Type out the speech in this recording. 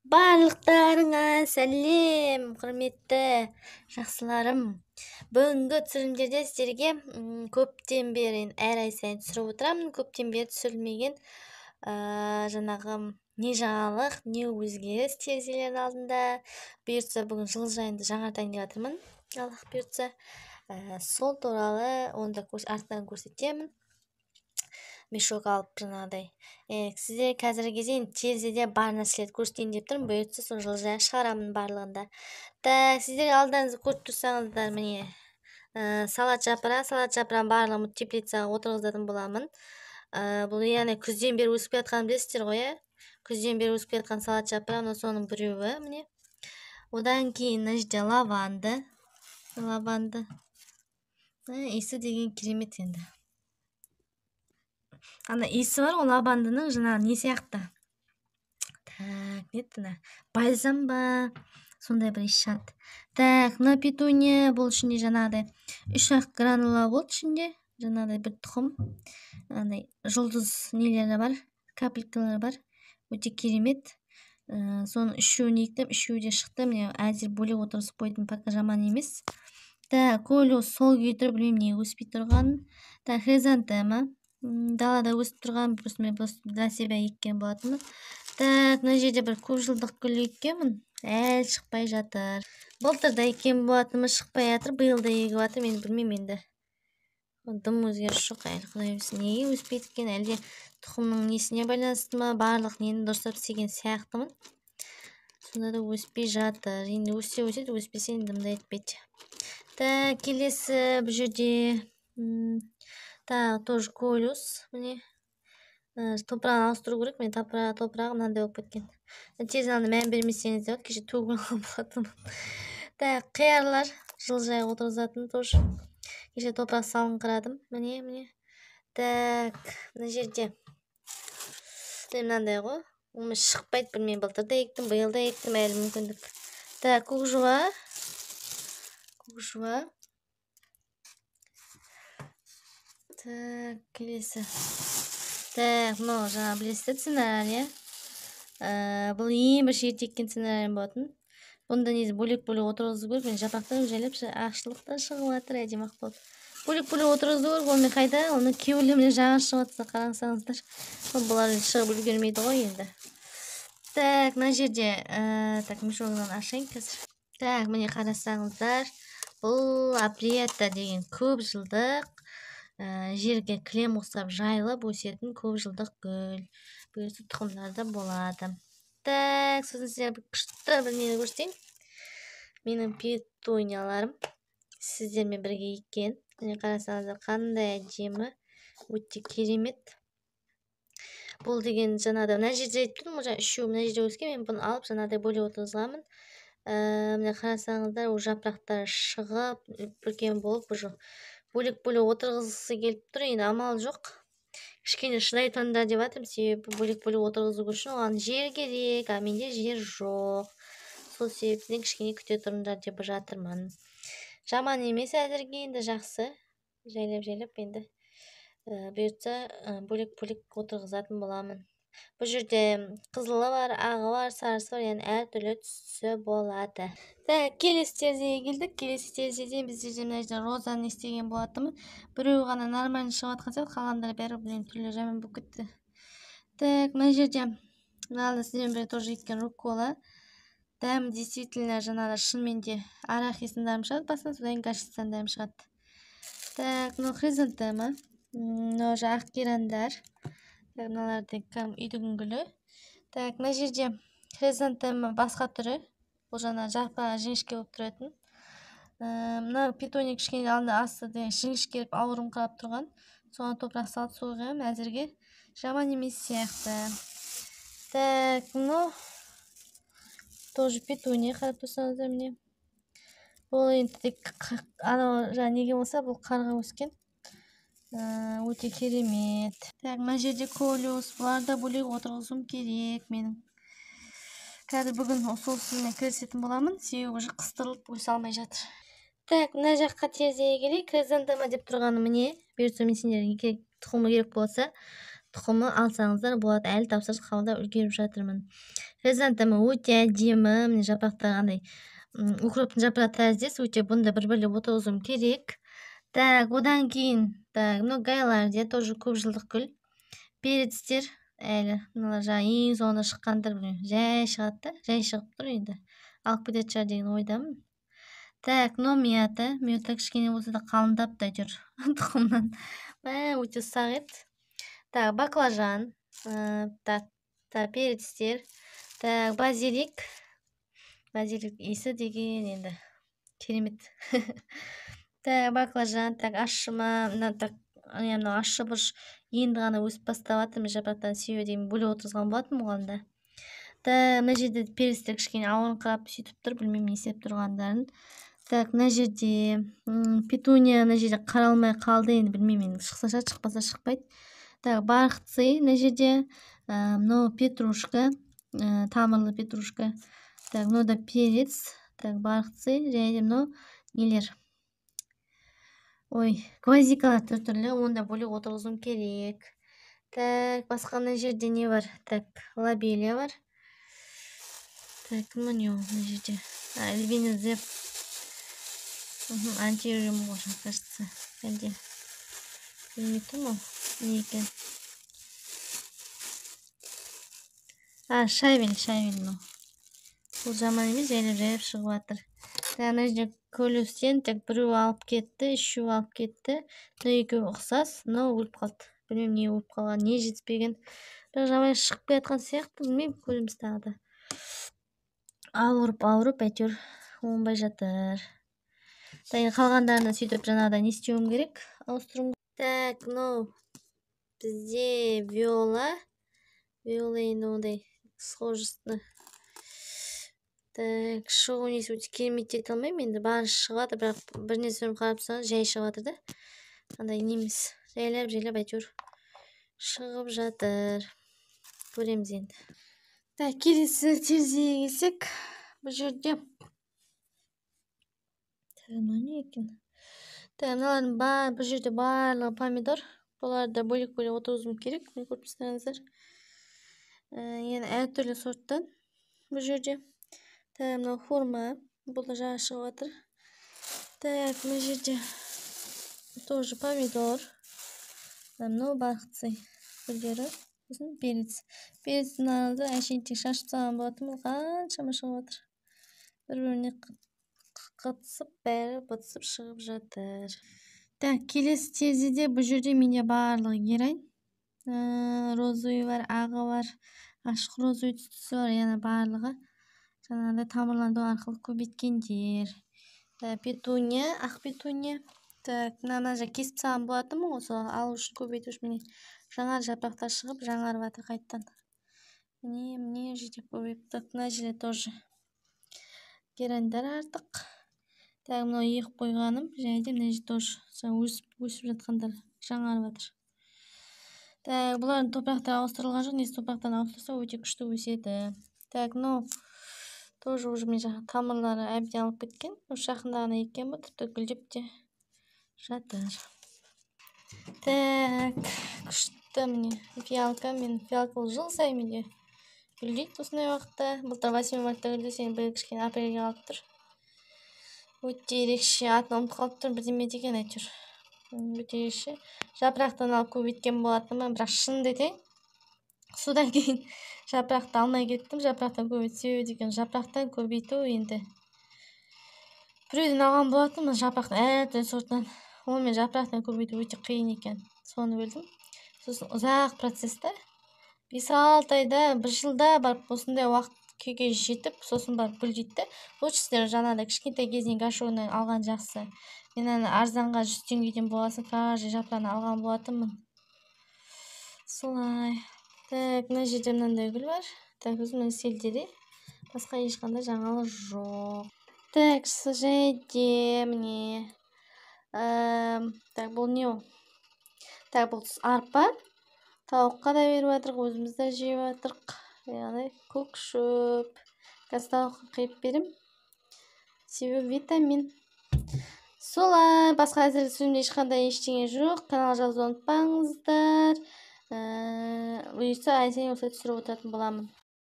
Барлықтарыңа сәлем, құрметті жақсыларым. Бүгінгі түсірілімдерде сіздерге көптен бері әр ай сайын түсіріп отырамын. Көптен бері түсірілмеген жаңағы не жаңалық, не өзгеріс терезелердің алдында. Бұйыртса бүгін жылыжайымды жаңартайын деп жатырмын. Аллах бұйыртса. Сол туралы онда арттан көрсетемін. Мешок алып жаңағыдай. Сіздер қазіргі кезде терезеде бар нәрселерді көрсетейін деп тұрмын. Бұйыртса сол жылыжайға шығарамын барлығында. Сіздер алдарыңызда көріп тұрсаңыздар, міне салат жапырағын барлығын теплицаға отырғызатын боламын. Бұл яғни күзден бері өсіп жатқанын білесіздер ғой, күзден бері өсіп жатқан салат жапырағы, соның біреуі міне. Одан кейін мына жерде лаванды. Иісі деген керемет енді. Ана иісі бар, ол лавандының жаңағы не сияқты. Бальзам ба, сондай бір иіс шығады. Мына петуния, бұл ішінде жаңағыдай 3-ақ гранула болды ішінде. Жаңағыдай бір тұқым. Жұлдыз нелері бар, капелькалары бар. Өте керемет. Соның үшеуін ектім, үшеуі де шықты. Міне әзір бөлек отырғызып қойдым, пока жаман емес. Колиус сол күйі тұр, білмеймін не өспей тұрғанын. Хризантема. Далада өсіп тұрған, просто мен для себя еккен болатынмын. Мына жерде бір көп жылдық гүл еккенмін, әлі шықпай жатыр. Былтыр да еккен болатынмын, шықпай жатыр, биыл да егіп жатыр, мен білмеймін енді. Дым өзгеріс жоқ, әлі құдай білсін неге өспейді екен, әлде тұқымның несіне байланысты ма, барлық нені дұрыстап істеген сияқтымын. Сонда да өспей жатыр. Енді өссе өседі, өспесе енді дымды етпейді. Келесі бұл жерде тоже колиус, міне топырағын ауыстыру керек, мен топырағы мынандай болып кеткен. Терезені мән бермесеңіз деп, кеше төгіп алған болатынмын. Қиярлар жылыжайға отырғызатын тоже. Кеше топырақ салыңқырадым, міне. Мына жерде мынандай ғой, оны шықпайды, білмеймін, былтыр да ектім, биыл да ектім, әлі мүмкіндік. Көкжуа. Келесі. Мынау жаңа білесіздер сценария. Бұл ең бір шет еккен сценариям болатын. Бұнда несі бөлек-бөлек отырғызу керек. Мен жапырақтарым жайлап ақшылықтан шығып жатыр, әдемі болды. Бөлек-бөлек отырғызу керек, оны қайда? Оны кеуілімне жаңа шығып жатса қараңсаңыздар. Бұлар шығып үлгермейді ғой енді. Мына жерде мешогынан ашайын қазір. Міне қарасаңыздар, бұл априетта деген көп жылдық жерге кілем ұқсап жайылып өсетін көп жылдық гүл. Бұйыртса тұқымдарда болады. Сосын сіздер күшті бір нені көрсетейін. Менің петунияларым сіздермен бірге еккен. Міне қарасаңыздар, қандай әдемі, өте керемет. Бұл деген жаңағыдай мына жерде айтып тұрмын, үшеуі мына жерде өскен, мен бұны алып жаңағыдай бөлек отырғызғанмын. Міне қарасаңыздар, ол жапырақтары шығып, бүркен болып, бөлек-бөлек отырғызғысы келіп тұр, енді амал жоқ. Кішкене шыдайтындар деп жатырмын, себебі бөлек-бөлек отырғызу үшін оған жер керек, а менде жер жоқ. Сол себептен кішкене күте тұрыңдар деп жатырмын. Жаман емес әзірге, енді жақсы. Жайлап енді бұйыртса бөлек-бөлек отырғызатын боламын. Бұл жерде қызылы бар, ағы бар, сарысы бар, яғни әртүрлі түсі болады. Келесі терезеге келдік. Келесі терезеден біздерде мына жерде розаны естеген болатынмын. Біреуі ғана нормально шығып жатқан сияқты, қалғандары бәрі білен түрлі жаман болып кетті. Мына жерде мынаны сіздермен бірге тоже еккен руккола. Дәм действительно жаңағы шынымен де арахисындарым шығады басынан, содан горчицасындарым шығады. Мынау хризантема. Мынау ақ керандар. Мыналарды үйдің гүлі. Мына жерде хризантема басқа түрі. Бұл жаңа жапырағы жіңішке болып тұратын. Мына петуния кішкене алында асты жіңішке келіп ауырыңқырап тұрған. Соған топырақ салып су құямын. Әзірге жаман емес сияқты. Мынау тоже петуния, қарап тұрсаңыздар міне. Бұл енді неге болса, бұл қарға өскен. Өте керемет. Мына жерде колиус, бұларда бөлек отырғызуым керек менің. Қазір бүгін сол сізмен кірісетін боламын, себебі қыстырылып өсе алмай жатыр. Мына жаққа терезеге келейік. Хризантема деп тұрғаны міне. Бұйыртса мен сендерге тұқымы керек болса, тұқымы алсаңыздар болады. Әлі тапсырыс қабылдап үлгеріп жатырмын. Хризантема өте әдемі, міне жапырақтары андай укроптың жапырақ тәріздес, өте бұнда бір-бірлеп отырғызуым керек. Так, одан кейін, так, гайлардия тоже көп жылдық гүл. Перецтер әлі мыналар жаңа ең соңында шыққандар, жай шығады да, жай шығып тұр енді. Алып кететін шығар деген ойдамын. Так, мята кішкене болса да қалыңдап та жүр тұқымнан. Өте ұсақ еді. Так, баклажан, так, перецтер, так, базилик иісі деген енді керемет. Так, баклажан, так, ашыма, так, мынау ащы бұрыш енді ғана өсіп бастап жатыр. Жапырақтан сүйе деген бөлек отырғызған болатын мұғалімда. Так, мына жерде перецтер кішкене ауырыңқырап сөйтіп тұр, білмеймін не істеп тұрғандарын. Так, мына жерде петуния, мына жерде қаралмай қалды, енді білмеймін, шықса шығады, шықпаса шықпайды. Так, барқцы, мына жерде мынау петрушка, тамырлы петрушка. Так, мынау да перец. Так, барқцы, және де мынау нелер. Ой, гвоздикалар түрлі, оны да бөлек отырғызуым керек. Так, басқа мына жерде не бар? Так, лобелия бар. Так, мынау мына жерде львиный зев. Антиурим можно, кажется. Әлде білмейтін ма? Не екен? Шайвель мынау. Бұл жаман емес, жайлап шығып жатыр. Мына жерде көлістен тек біреу алып кетті, үшеу алып кетті. Мынау екеуі ұқсас, мынау өліп қалды. Білмеймін не өліп қалған, не жетіспеген. Бірақ жаман шығып кетқан сияқты, білмеймін, көзіміз тағы да. Ауырып, әйтеуір оңбай жатыр. Қалғандарына сөйтіп жаңағыда не істеуім керек? Ауыстыруым. Так, мынау бізде виола енді ондай схожестіні. Так, шығу несі өте керемет ете алмаймын, енді бәрі шығып жатыр, бірақ бір нәрсені қарап тұрсаңыз жай шығып жатыр да. Андай неміз жайлап әйтеуір шығып жатыр. Көреміз енді. Так, келесі терезеге келсек, бұл жерде не екен? Так, мыналардың бұл жерде барлығы помидор. Бұларды бөлек отырғызуым керек, міне көріп тұрсаңыздар. Енді әртүрлі сорттан бұл жерде. Так, мынау форма, бұл да жаңа шығып жатыр. Так, мына жерде тоже помидор. Мынау барқцы гүлдері, сосын перец. Перецтің алды әшейін тек шашып салған болатын, бұл қаншама шығып жатыр. Бір-біріне қатысып, бәрі бытысып шығып жатыр. Так, келесі терезеде бұл жерде менде барлығы герань. Розуй бар, ағы бар, ашық розуй түстісі бар, яғни барлығы. Жаңағыдай тамырланду арқылы көбейткендер. Петуния, ақ петуния. Так, мына жақ кесіп салған болатын ғой, сол алу үшін көбейту үшін міне жаңа жапырақтар шығып, жаңарып жатыр қайттан. Міне жерде көбейіп. Так, мына жерде тоже гераньдар артық. Так, мынау егіп қойғаным, және де мына жерде тоже өсіп жатқандар жаңарып жатыр. Так, бұлардың топырақтары ауыстырылған жоқ, несі топырақтан ауыстырса өте күшті өседі. Так, мынау тоже уже мен жаңа тамырлары әбден алып кеткен. Жақында ғана еккен бұл, тіпті гүлдеп те жатыр. Так, күшті міне фиалка. Мен фиалкалы жыл сайын менде гүлдейді осындай уақытта. Былтыр 8 мартта гүлдесе, енді бір кішкене апрельге алып тұр. Өте ерекше, атын ұмытып қалып тұр, бірдеме деген әйтеуір. Өте ерекше. Жапырақтан алып көбейткен болатынмын, бірақ шынымды айтайын. Содан кейін жапырақты алмай кеттім. Жапырақтан көбейтсе деген жапырақтан көбейту енді. Біреуден алған болатынмын, жапырақтан әртүрлі сортынан. Онымен жапырақтан көбейту өте қиын екен. Соны білдім. Сосын ұзақ процесті 5-6 айда, 1 жылда барып осындай уақыт күйге жетіп, сосын барып гүлдейді. Лучше сіздер жаңағыдай кішкентай кезінен гашуаны алған жақсы. Мен арзанға 100 теңгеден боласын, каждый жапырағын алған болатынмын. Солай. Так, мына жерде мынандай гүл бар. Так, өзімнің сельдері. Басқа ешқандай жаңалық жоқ. Так, жайде міне. Так, бұл не ол? Так, бұл арпа. Тауыққа да беріп жатырық, өзіміз де жеп жатырық. Яғни көк шөп. Қазір тауыққа қиып берем. Себебі витамин. Солай, басқа әзірлі сөзімде ешқандай ештеңе жоқ. Канал жазуды ұмытпаңыздар. Бұйырса ай сайын осылай түсіріп отыратын боламын.